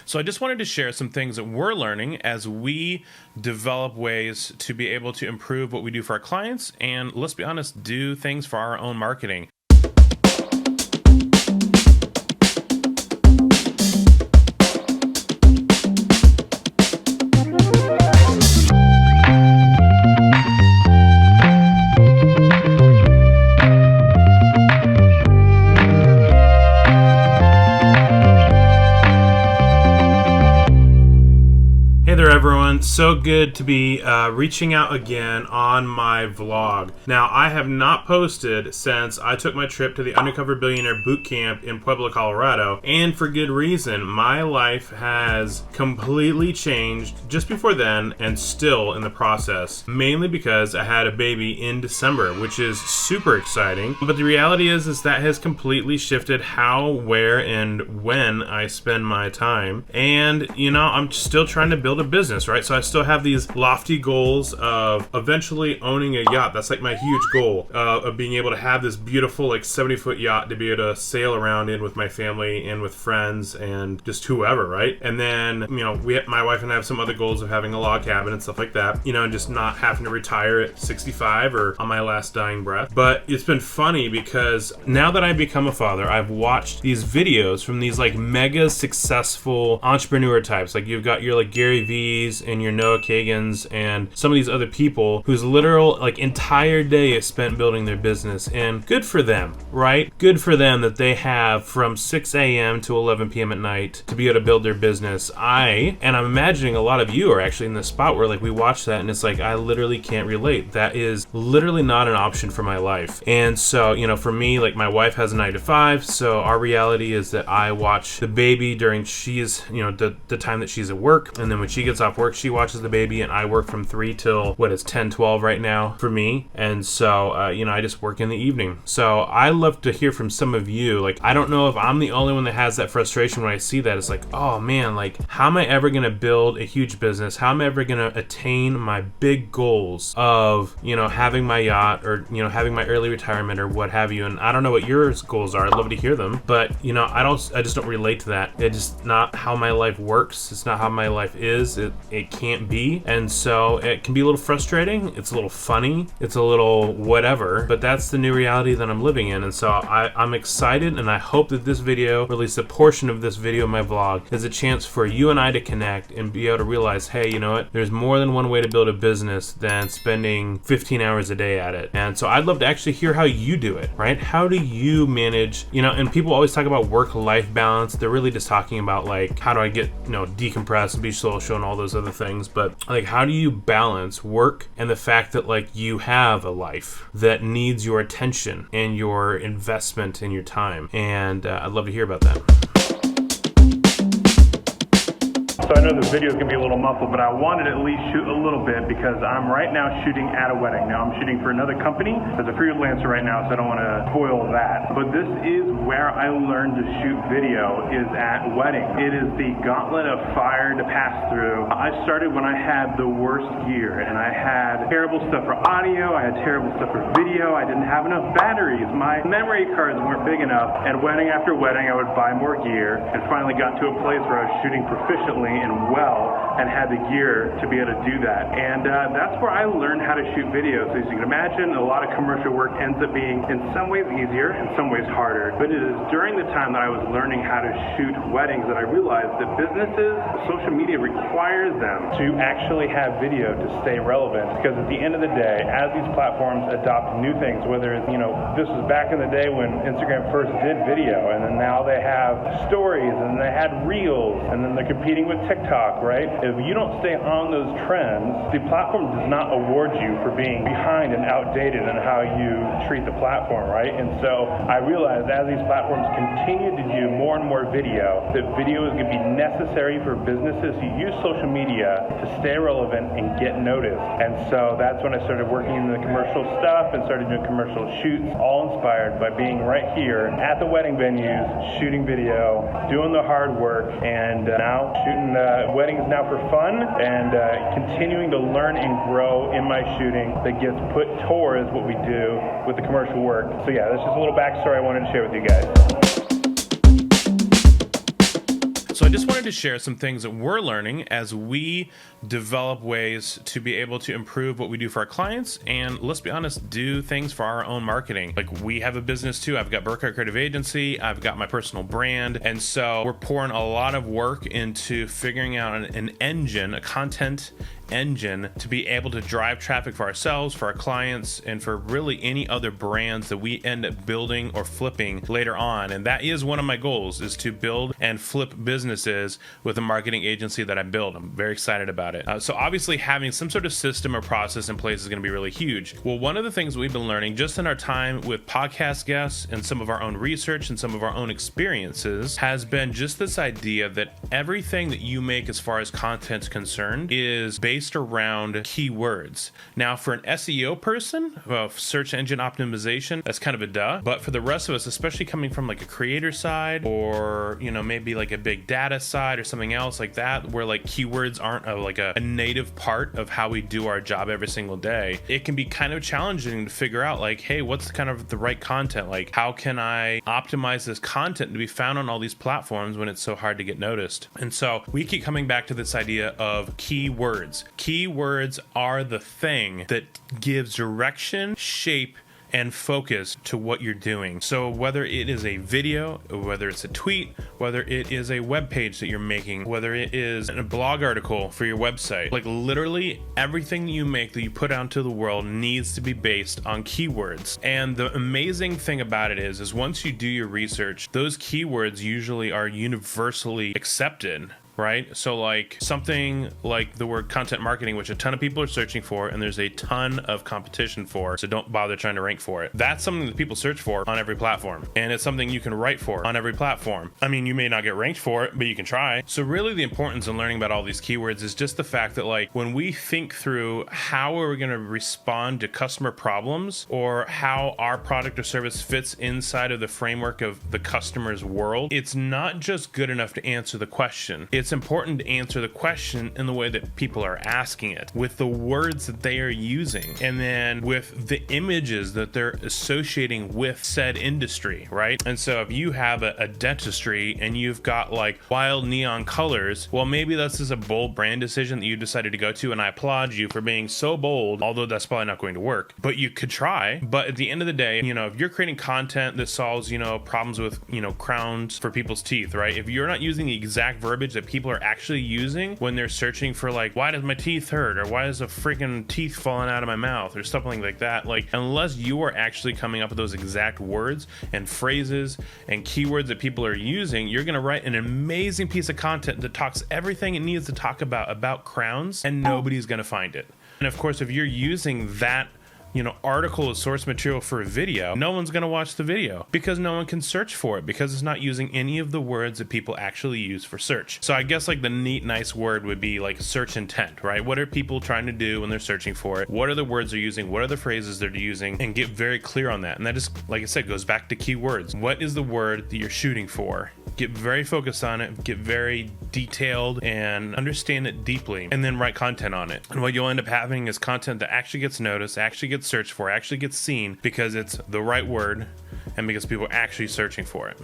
So I just wanted to share some things that we're learning as we develop ways to be able to improve what we do for our clients and, let's be honest, do things for our own marketing. Everyone, so good to be reaching out again on my vlog. Now, I have not posted since I took my trip to the Undercover Billionaire Boot Camp in Pueblo, Colorado, and for good reason. My life has completely changed just before then and still in the process, mainly because I had a baby in December, which is super exciting. But the reality is that has completely shifted how, where, and when I spend my time. And, I'm still trying to build a business, right? So I still have these lofty goals of eventually owning a yacht. That's like my huge goal of being able to have this beautiful 70-foot yacht to be able to sail around in with my family and with friends and just whoever, right? And then, my wife and I have some other goals of having a log cabin and stuff like that, and just not having to retire at 65 or on my last dying breath. But it's been funny because now that I've become a father, I've watched these videos from these mega successful entrepreneur types. You've got your Gary V's and your Noah Kagans and some of these other people whose literal entire day is spent building their business. And good for them, right? Good for them that they have from 6 a.m. to 11 p.m. at night to be able to build their business. I'm imagining a lot of you are actually in this spot where we watch that and it's I literally can't relate. That is literally not an option for my life. And so, for me, my wife has a 9 to 5, so our reality is that I watch the baby during she's, the time that she's at work, and then when she gets off work, she watches the baby, and I work from 3 till 10, 12 right now for me. And so, I just work in the evening. So I love to hear from some of you. I don't know if I'm the only one that has that frustration when I see that. It's oh man, how am I ever going to build a huge business? How am I ever going to attain my big goals of, having my yacht or, having my early retirement or what have you? And I don't know what your goals are. I'd love to hear them. But, I just don't relate to that. It's just not how my life works. It's not how my life is. It can't be. And so it can be a little frustrating. It's a little funny. It's a little whatever. But that's the new reality that I'm living in. And so I'm excited, and I hope that this video, or at least a portion of this video, my vlog, is a chance for you and I to connect and be able to realize, hey, you know what? There's more than one way to build a business than spending 15 hours a day at it. And so I'd love to actually hear how you do it, right? How do you manage, and people always talk about work-life balance. They're really just talking about how do I get, decompress and be social and all those other things. But how do you balance work and the fact that you have a life that needs your attention and your investment and your time? And I'd love to hear about that. So I know the video is going to be a little muffled, but I wanted to at least shoot a little bit because I'm right now shooting at a wedding. Now I'm shooting for another company as a freelancer right now, so I don't want to spoil that. But this is where I learned to shoot video, is at weddings. It is the gauntlet of fire to pass through. I started when I had the worst gear, and I had terrible stuff for audio, I had terrible stuff for video, I didn't have enough batteries, my memory cards weren't big enough, and wedding after wedding I would buy more gear, and finally got to a place where I was shooting proficiently and well, and had the gear to be able to do that. And that's where I learned how to shoot videos. So as you can imagine, a lot of commercial work ends up being in some ways easier, in some ways harder. But it is during the time that I was learning how to shoot weddings that I realized that businesses, social media requires them to actually have video to stay relevant. Because at the end of the day, as these platforms adopt new things, whether it's, this was back in the day when Instagram first did video, and then now they have stories, and they had reels, and then they're competing with TikTok, right? If you don't stay on those trends, the platform does not award you for being behind and outdated in how you treat the platform, right? And so I realized as these platforms continue to do more and more video, that video is going to be necessary for businesses who use social media to stay relevant and get noticed. And so that's when I started working in the commercial stuff and started doing commercial shoots, all inspired by being right here at the wedding venues, shooting video, doing the hard work, and now shooting weddings now for fun, and continuing to learn and grow in my shooting that gets put towards what we do with the commercial work. So yeah, that's just a little backstory I wanted to share with you guys. So I just wanted to share some things that we're learning as we develop ways to be able to improve what we do for our clients and, let's be honest, do things for our own marketing. Like, we have a business too. I've got Burkhart Creative Agency, I've got my personal brand, and so we're pouring a lot of work into figuring out an engine, a content engine, to be able to drive traffic for ourselves, for our clients, and for really any other brands that we end up building or flipping later on. And that is one of my goals, is to build and flip businesses with a marketing agency that I build. I'm very excited about it. So obviously having some sort of system or process in place is going to be really huge. Well, one of the things we've been learning just in our time with podcast guests and some of our own research and some of our own experiences has been just this idea that everything that you make as far as content's concerned is based around keywords. Now, for an SEO person, search engine optimization, that's kind of a duh. But for the rest of us, especially coming from like a creator side, or maybe like a big data side or something else like that, where like keywords aren't a native part of how we do our job every single day, it can be kind of challenging to figure out like, hey, what's kind of the right content? Like, how can I optimize this content to be found on all these platforms when it's so hard to get noticed? And so we keep coming back to this idea of keywords. Keywords are the thing that gives direction, shape, and focus to what you're doing. So whether it is a video, whether it's a tweet, whether it is a web page that you're making, whether it is a blog article for your website, like literally everything that you make, that you put out into the world, needs to be based on keywords. And the amazing thing about it is once you do your research, those keywords usually are universally accepted. Right? So like something like the word content marketing, which a ton of people are searching for, and there's a ton of competition for, so don't bother trying to rank for it. That's something that people search for on every platform. And it's something you can write for on every platform. I mean, you may not get ranked for it, but you can try. So really the importance in learning about all these keywords is just the fact that like when we think through how are we going to respond to customer problems, or how our product or service fits inside of the framework of the customer's world, it's not just good enough to answer the question. It's important to answer the question in the way that people are asking it, with the words that they are using, and then with the images that they're associating with said industry, right? And so if you have a dentistry and you've got like wild neon colors, well, maybe this is a bold brand decision that you decided to go to, and I applaud you for being so bold, although that's probably not going to work. But you could try. But at the end of the day, if you're creating content that solves, problems with, crowns for people's teeth, right? If you're not using the exact verbiage that people are actually using when they're searching for like, why does my teeth hurt, or why is a freaking teeth falling out of my mouth, or something like that, like unless you are actually coming up with those exact words and phrases and keywords that people are using, you're going to write an amazing piece of content that talks everything it needs to talk about crowns, and nobody's going to find it. And of course, if you're using that article as source material for a video, no one's going to watch the video because no one can search for it, because it's not using any of the words that people actually use for search. So I guess like the neat, nice word would be like search intent, right? What are people trying to do when they're searching for it? What are the words they're using? What are the phrases they're using? And get very clear on that. And that is, like I said, goes back to keywords. What is the word that you're shooting for? Get very focused on it, get very detailed, and understand it deeply, and then write content on it. And what you'll end up having is content that actually gets noticed, actually gets searched for, actually gets seen, because it's the right word and because people are actually searching for it.